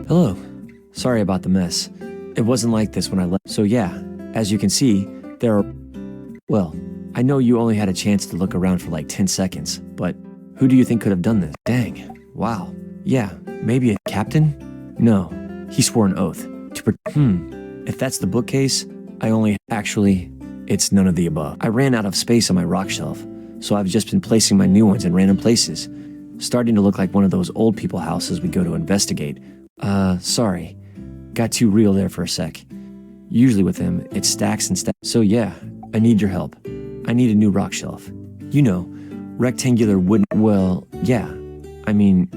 Hello. Sorry about the mess. It wasn't like this when I left. So yeah, as you can see, there are... Well, I know you only had a chance to look around for like 10 seconds, but who do you think could have done this? Dang. Wow. Yeah, maybe a captain? No, he swore an oath. If that's the bookcase, I only... Actually, it's none of the above. I ran out of space on my rock shelf, so I've just been placing my new ones in random places. Starting to look like one of those old people houses we go to investigate. Sorry. Got too real there for a sec. Usually with him, it stacks and stacks. So yeah, I need your help. I need a new rock shelf. You know, rectangular wooden... Well, yeah. I mean,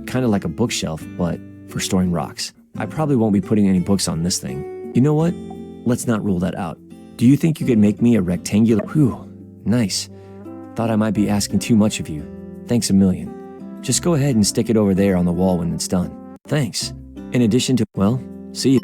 kind of like a bookshelf, but for storing rocks. I probably won't be putting any books on this thing. You know what? Let's not rule that out. Do you think you could make me a rectangular... Whew, nice. Thought I might be asking too much of you. Thanks a million. Just go ahead and stick it over there on the wall when it's done. Thanks. In addition to... Well, see you.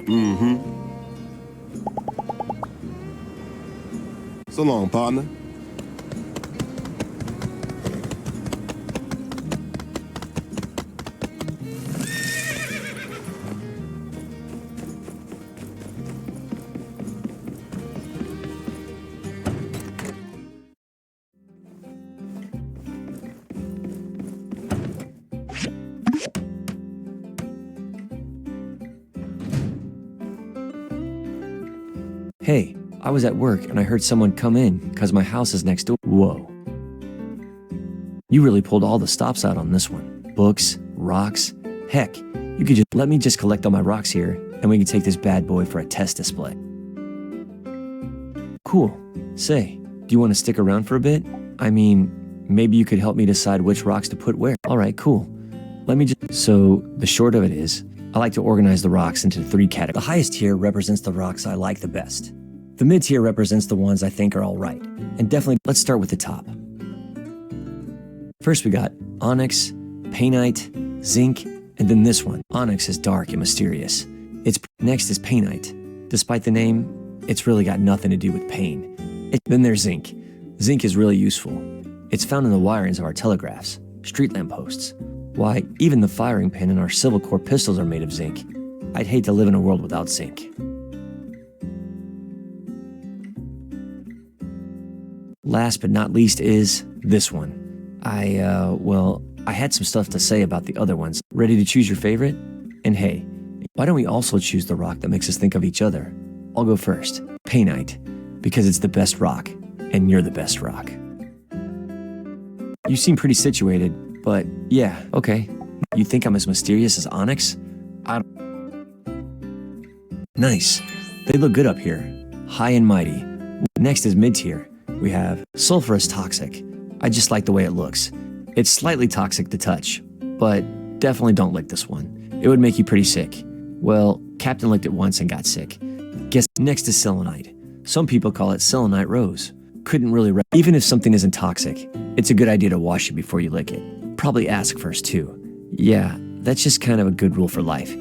Mm-hmm. So long, partner. Hey, I was at work and I heard someone come in because my house is next door. Whoa. You really pulled all the stops out on this one. Books, rocks. Heck, you could just let me just collect all my rocks here and we can take this bad boy for a test display. Cool. Say, do you want to stick around for a bit? I mean, maybe you could help me decide which rocks to put where. All right, cool. Let me just... So, the short of it is, I like to organize the rocks into 3 categories. The highest tier represents the rocks I like the best. The mid tier represents the ones I think are all right. And definitely, let's start with the top. First we got onyx, painite, zinc, and then this one. Onyx is dark and mysterious. Next is painite. Despite the name, it's really got nothing to do with pain. Then there's zinc. Zinc is really useful. It's found in the wirings of our telegraphs, street lamp posts. Why, even the firing pin in our Civil Corps pistols are made of zinc. I'd hate to live in a world without zinc. Last but not least is this one. I had some stuff to say about the other ones. Ready to choose your favorite? And hey, why don't we also choose the rock that makes us think of each other? I'll go first. Painite, because it's the best rock, and you're the best rock. You seem pretty situated, but yeah, okay. You think I'm as mysterious as onyx? Nice. They look good up here. High and mighty. Next is mid-tier. We have sulfurous toxic. I just like the way it looks. It's slightly toxic to touch, but definitely don't lick this one. It would make you pretty sick. Well, Captain licked it once and got sick. Guess next is selenite. Some people call it selenite rose. Couldn't really even if something isn't toxic, it's a good idea to wash it before you lick it. Probably ask first too. Yeah, that's just kind of a good rule for life.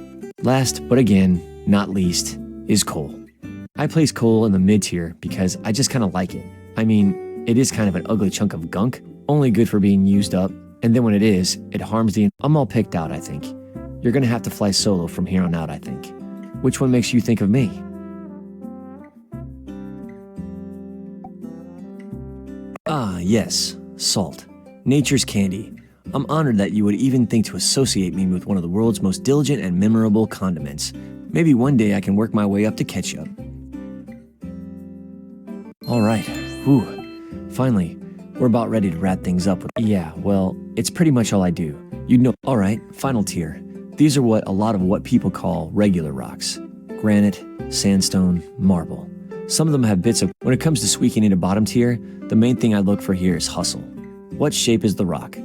Last, but again, not least, is coal. I place coal in the mid-tier because I just kind of like it. I mean, it is kind of an ugly chunk of gunk, only good for being used up, and then when it is, it harms the... I'm all picked out, I think. You're gonna have to fly solo from here on out, I think. Which one makes you think of me? Ah, yes, salt. Nature's candy. I'm honored that you would even think to associate me with one of the world's most diligent and memorable condiments. Maybe one day I can work my way up to ketchup. All right, whew. Finally, we're about ready to wrap things up. Yeah, well, it's pretty much all I do. You'd know. All right, final tier. These are a lot of people call regular rocks. Granite, sandstone, marble. Some of them have bits of... When it comes to squeaking into bottom tier, the main thing I look for here is hustle. What shape is the rock?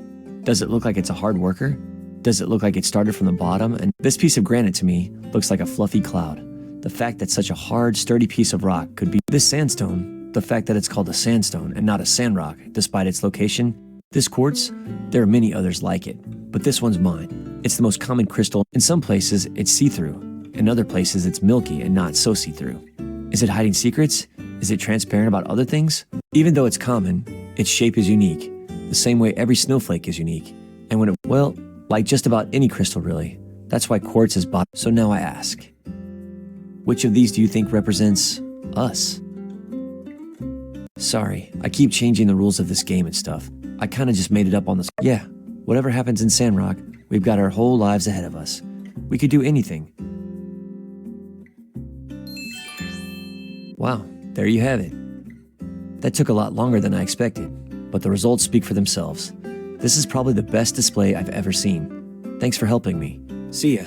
Does it look like it's a hard worker? Does it look like it started from the bottom? And this piece of granite to me looks like a fluffy cloud. The fact that such a hard, sturdy piece of rock could be this sandstone, the fact that it's called a sandstone and not a sandrock, despite its location. This quartz, there are many others like it, but this one's mine. It's the most common crystal. In some places, it's see-through. In other places, it's milky and not so see-through. Is it hiding secrets? Is it transparent about other things? Even though it's common, its shape is unique, the same way every snowflake is unique. And when well, like just about any crystal really. That's why quartz is bought. So now I ask, which of these do you think represents us? Sorry, I keep changing the rules of this game and stuff. I kinda just made it up on the... Yeah, whatever happens in Sandrock, we've got our whole lives ahead of us. We could do anything. Wow, there you have it. That took a lot longer than I expected, but the results speak for themselves. This is probably the best display I've ever seen. Thanks for helping me. See ya.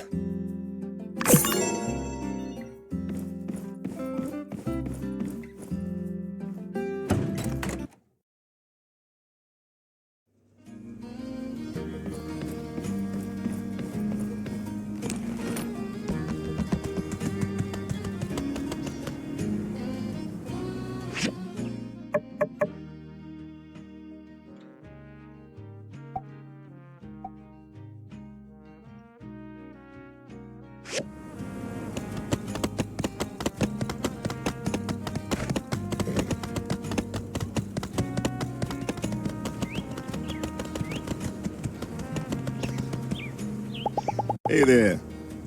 Hey there.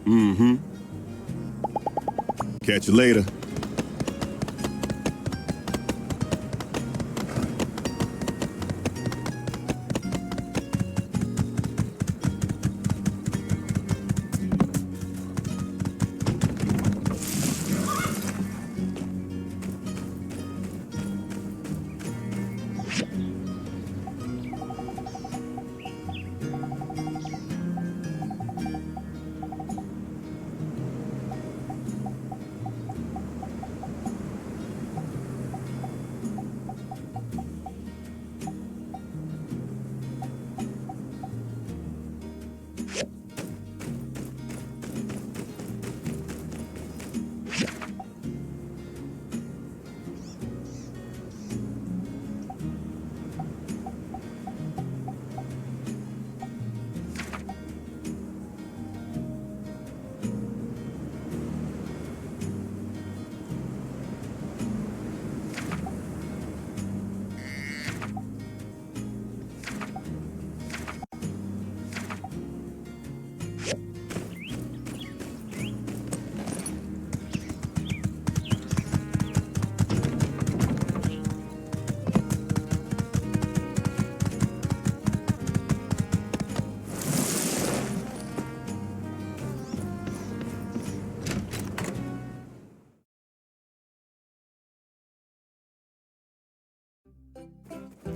Mm-hmm. Catch you later.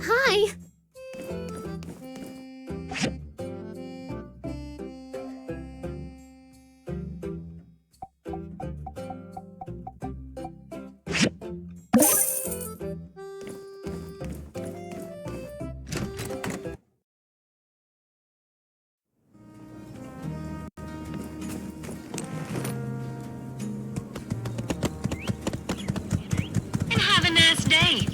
Hi! And have a nice day.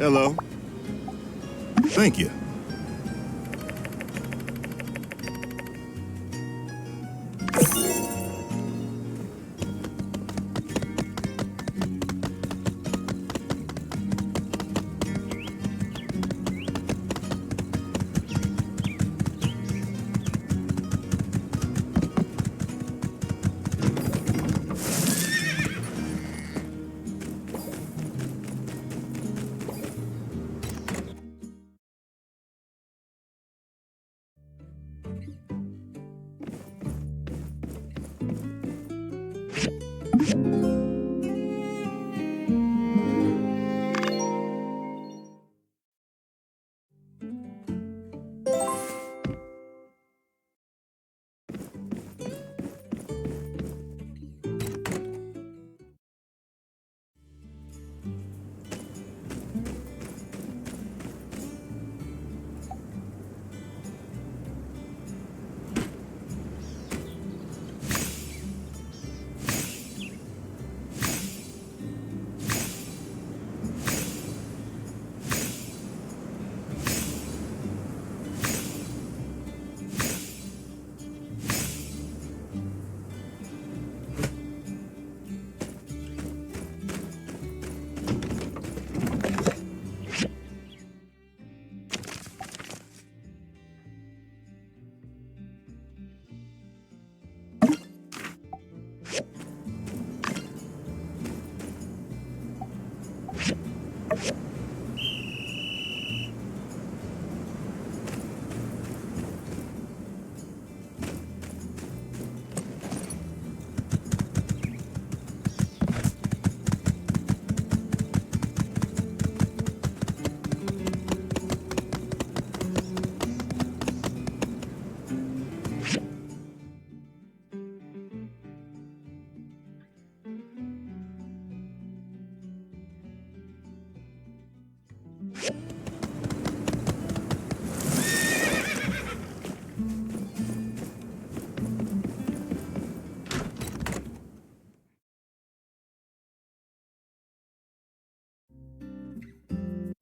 Hello. Thank you.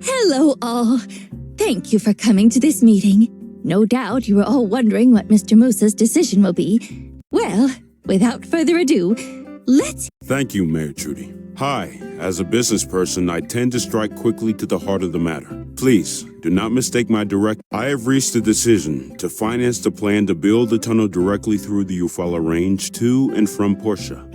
Hello, all. Thank you for coming to this meeting. No doubt you are all wondering what Mr. Musa's decision will be. Well, without further ado, let's... Thank you, Mayor Trudy. Hi, as a business person, I tend to strike quickly to the heart of the matter. Please, do not mistake my direct... I have reached a decision to finance the plan to build a tunnel directly through the Eufaula Range to and from Portia.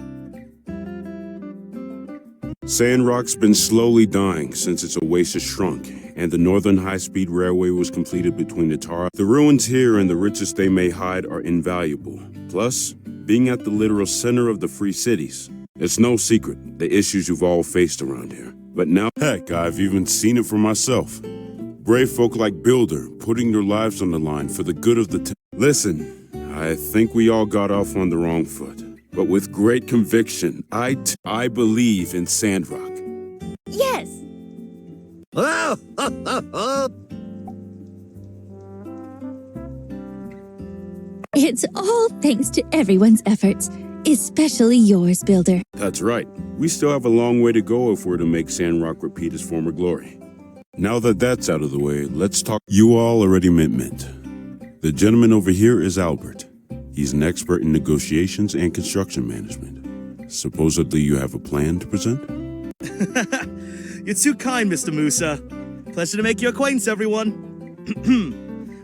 Sandrock's been slowly dying since its oasis shrunk, and the Northern High-Speed Railway was completed between the Tara. The ruins here and the riches they may hide are invaluable. Plus, being at the literal center of the Free Cities, it's no secret the issues you've all faced around here. But now, heck, I've even seen it for myself. Brave folk like Builder putting their lives on the line for the good of the Listen, I think we all got off on the wrong foot. But with great conviction, I believe in Sandrock. Yes! It's all thanks to everyone's efforts, especially yours, Builder. That's right. We still have a long way to go if we're to make Sandrock repeat its former glory. Now that that's out of the way, let's talk. You all already met Mint. The gentleman over here is Albert. He's an expert in negotiations and construction management. Supposedly you have a plan to present? You're too kind, Mr. Musa. Pleasure to make your acquaintance, everyone.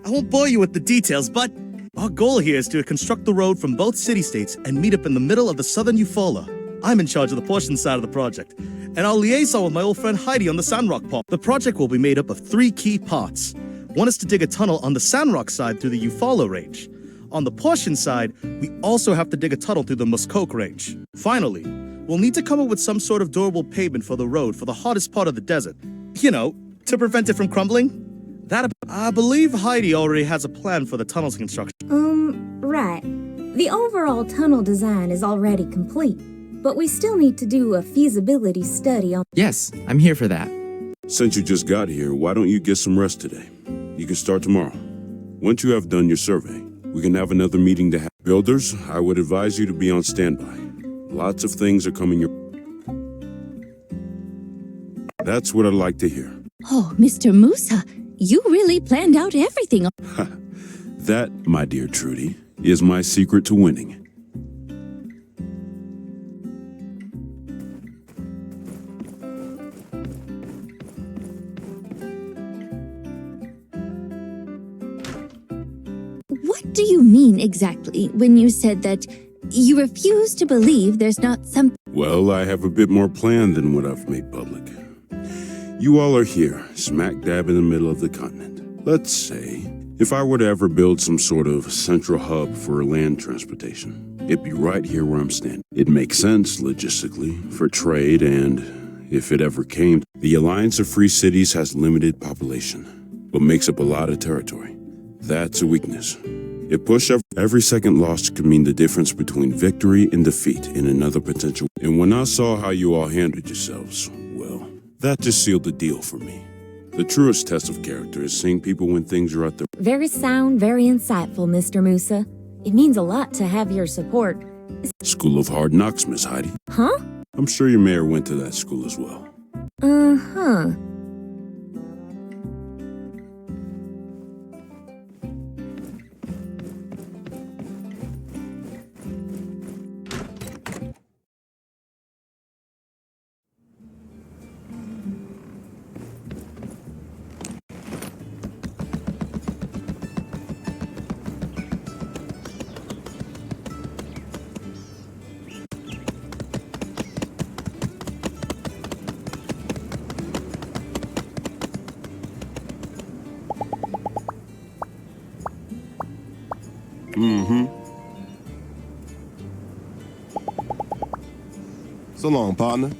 I won't bore you with the details, but our goal here is to construct the road from both city-states and meet up in the middle of the southern Eufaula. I'm in charge of the portion side of the project, and I'll liaison with my old friend Heidi on the sandrock part. The project will be made up of 3 key parts. One is to dig a tunnel on the sandrock side through the Eufaula Range. On the portion side, we also have to dig a tunnel through the Muskoke Range. Finally, we'll need to come up with some sort of durable pavement for the road for the hottest part of the desert. You know, to prevent it from crumbling. I believe Heidi already has a plan for the tunnel's construction. Right. The overall tunnel design is already complete, but we still need to do a feasibility study on... Yes, I'm here for that. Since you just got here, why don't you get some rest today? You can start tomorrow. Once you have done your survey, we can have another meeting to have. Builders, I would advise you to be on standby. Lots of things are coming your... That's what I'd like to hear. Oh, Mr. Musa, you really planned out everything. That, my dear Trudy, is my secret to winning. What do you mean exactly when you said that you refuse to believe there's not some... Well, I have a bit more plan than what I've made public. You all are here, smack dab in the middle of the continent. Let's say, if I were to ever build some sort of central hub for land transportation, it'd be right here where I'm standing. It makes sense logistically, for trade, and if it ever came, the Alliance of Free Cities has limited population, but makes up a lot of territory. That's a weakness. If push every second lost could mean the difference between victory and defeat in another potential. And when I saw how you all handled yourselves, well, that just sealed the deal for me. The truest test of character is seeing people when things are at their... Very sound, very insightful, Mr. Musa. It means a lot to have your support. School of Hard Knocks, Miss Heidi. Huh? I'm sure your mayor went to that school as well. Uh-huh. So long, partner.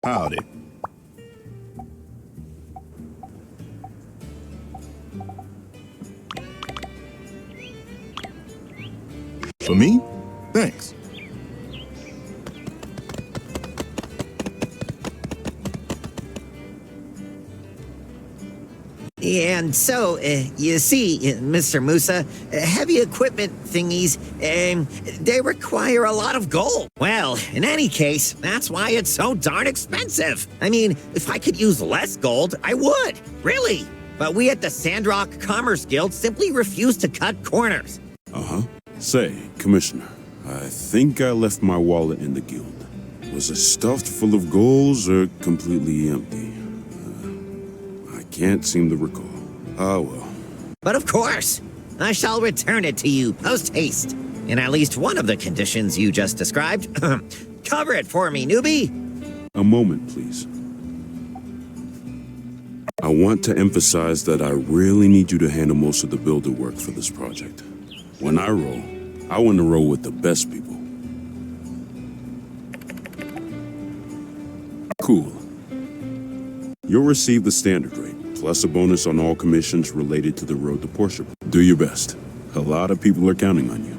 Howdy. For me? Thanks. And so, you see, Mr. Musa, heavy equipment thingies, they require a lot of gold. Well, in any case, that's why it's so darn expensive. I mean, if I could use less gold, I would, really. But we at the Sandrock Commerce Guild simply refuse to cut corners. Uh-huh. Say, Commissioner, I think I left my wallet in the guild. Was it stuffed full of golds or completely empty? I can't seem to recall. Ah, well. But of course, I shall return it to you post-haste. In at least one of the conditions you just described. Cover it for me, newbie. A moment, please. I want to emphasize that I really need you to handle most of the builder work for this project. When I roll, I want to roll with the best people. Cool. You'll receive the standard rate, plus a bonus on all commissions related to the road to Portia. Do your best. A lot of people are counting on you.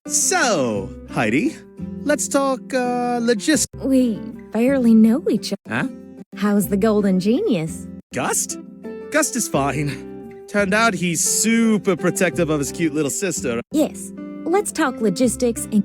So, Heidi, let's talk, logistics. We barely know each other. Huh? How's the Golden Genius? Gust? Gust is fine. Turned out he's super protective of his cute little sister. Yes, let's talk logistics and...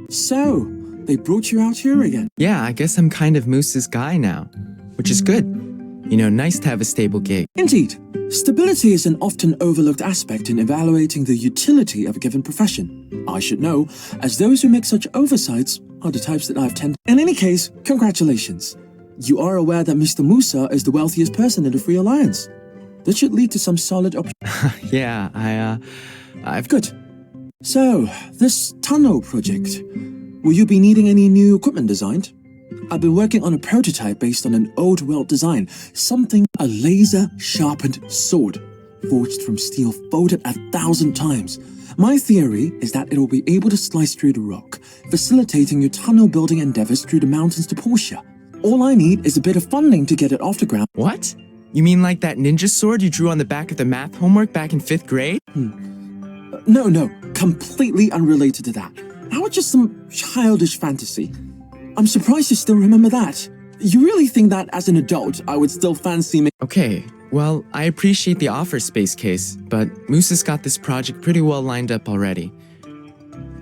So, they brought you out here again. Yeah, I guess I'm kind of Moose's guy now, which is good. You know, nice to have a stable gig. Indeed. Stability is an often overlooked aspect in evaluating the utility of a given profession. I should know, as those who make such oversights are the types that I've tended. In any case, congratulations. You are aware that Mr. Musa is the wealthiest person in the Free Alliance. That should lead to some solid Yeah, I've... Good. So, this tunnel project, will you be needing any new equipment designed? I've been working on a prototype based on an old world design, a laser-sharpened sword, forged from steel folded 1,000 times. My theory is that it will be able to slice through the rock, facilitating your tunnel building endeavors through the mountains to Portia. All I need is a bit of funding to get it off the ground. What? You mean like that ninja sword you drew on the back of the math homework back in 5th grade? No, completely unrelated to that. That was just some childish fantasy. I'm surprised you still remember that. You really think that as an adult, I would still fancy me? Okay, well, I appreciate the offer, Space Case, but Moose has got this project pretty well lined up already.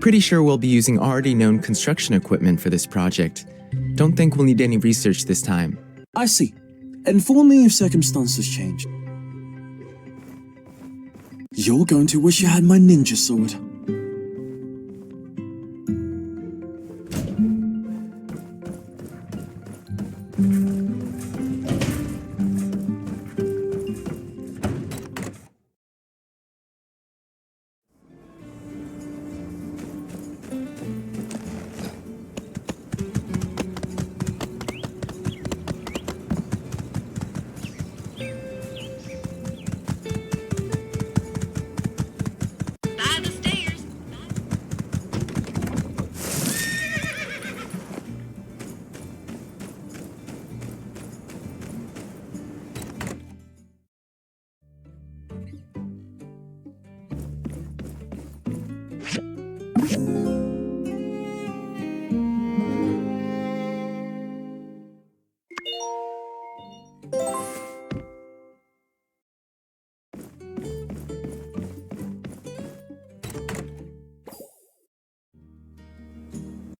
Pretty sure we'll be using already known construction equipment for this project. Don't think we'll need any research this time. I see. Inform me if circumstances change. You're going to wish you had my ninja sword. By the stairs.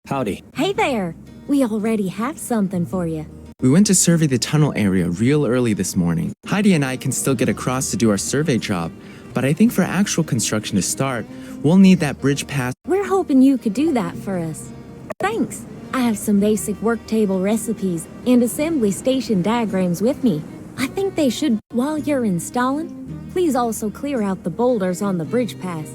Howdy. Hey there! We already have something for you. We went to survey the tunnel area real early this morning. Heidi and I can still get across to do our survey job, but I think for actual construction to start, we'll need that bridge pass. We're hoping you could do that for us. Thanks. I have some basic work table recipes and assembly station diagrams with me. I think they should. While you're installing, please also clear out the boulders on the bridge pass.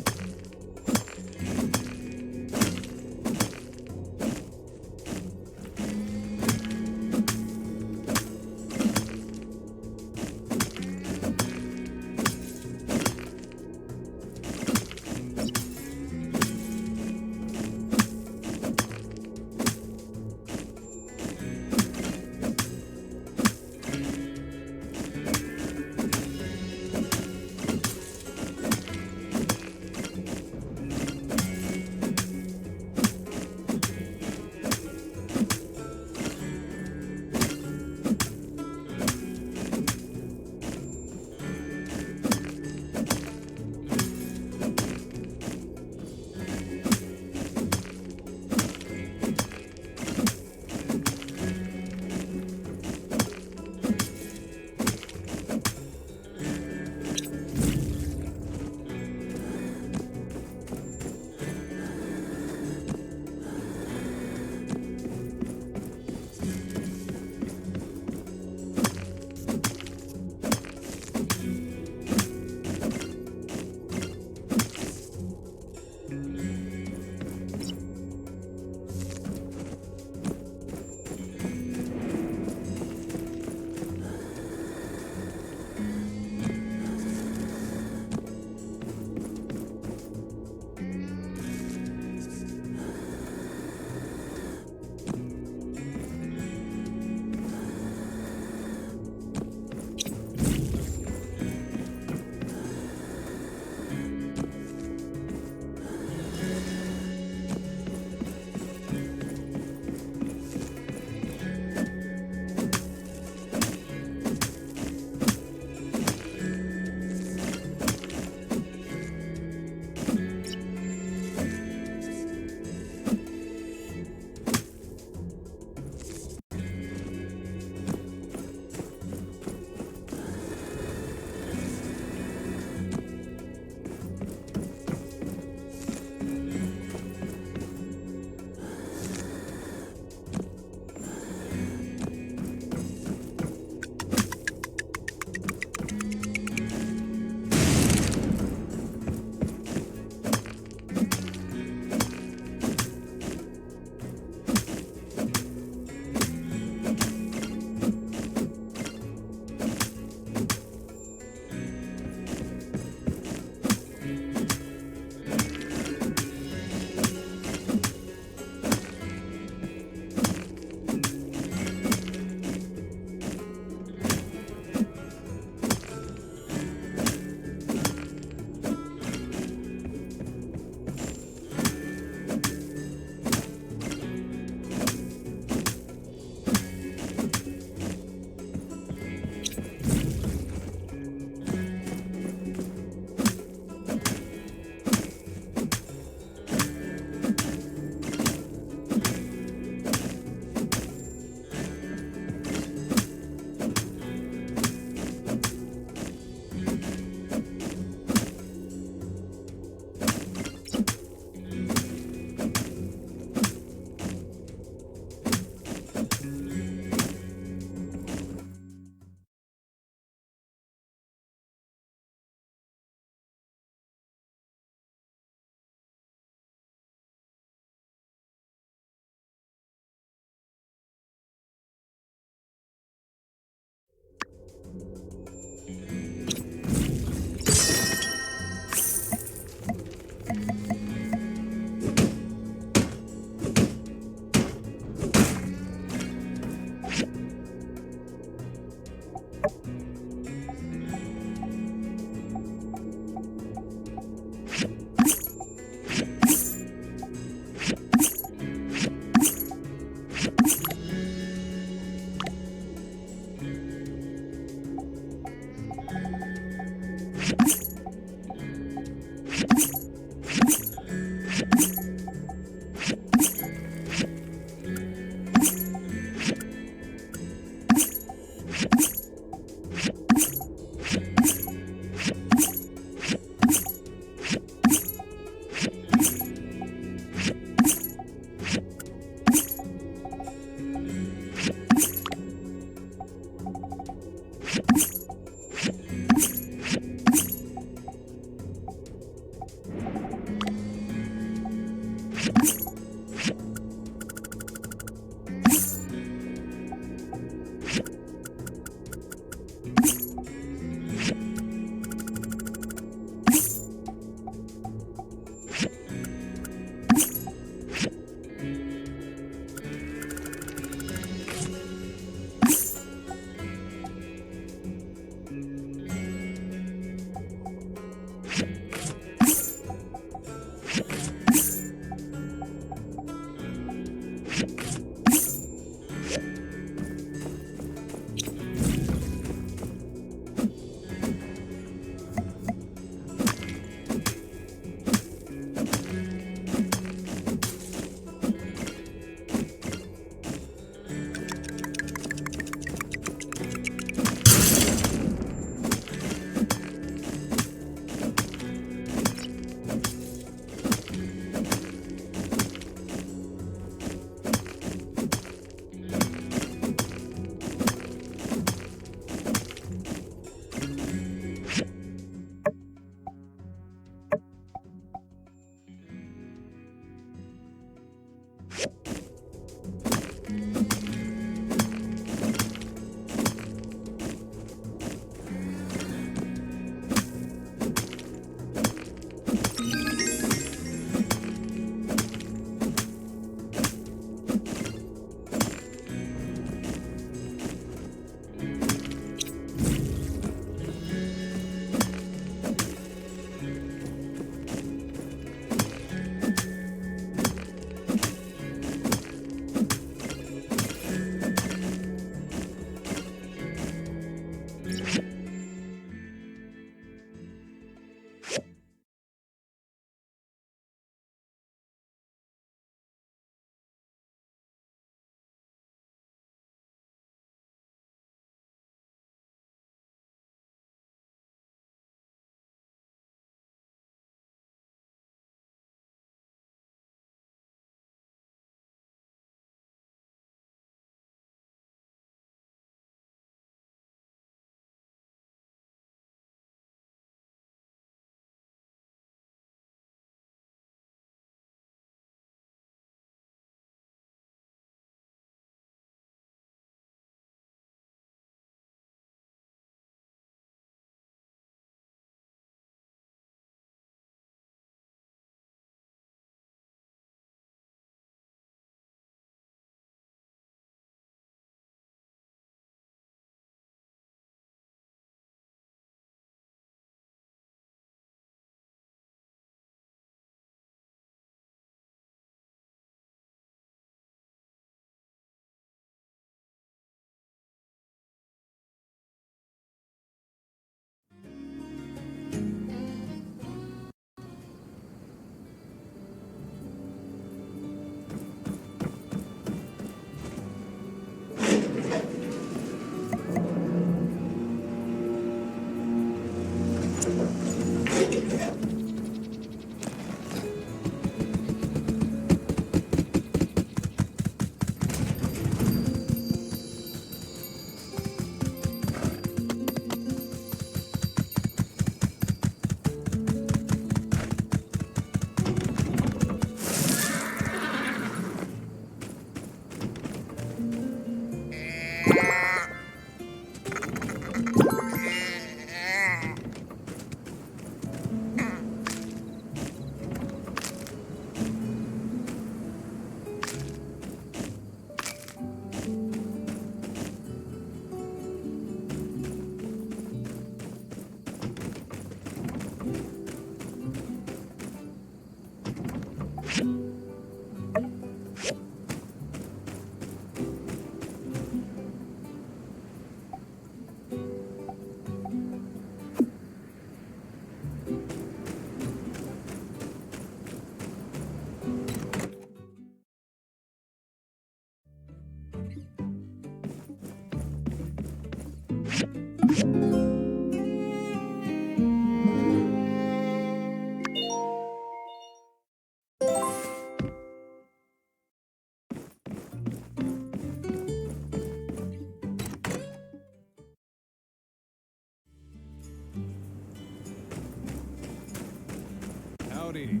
Howdy.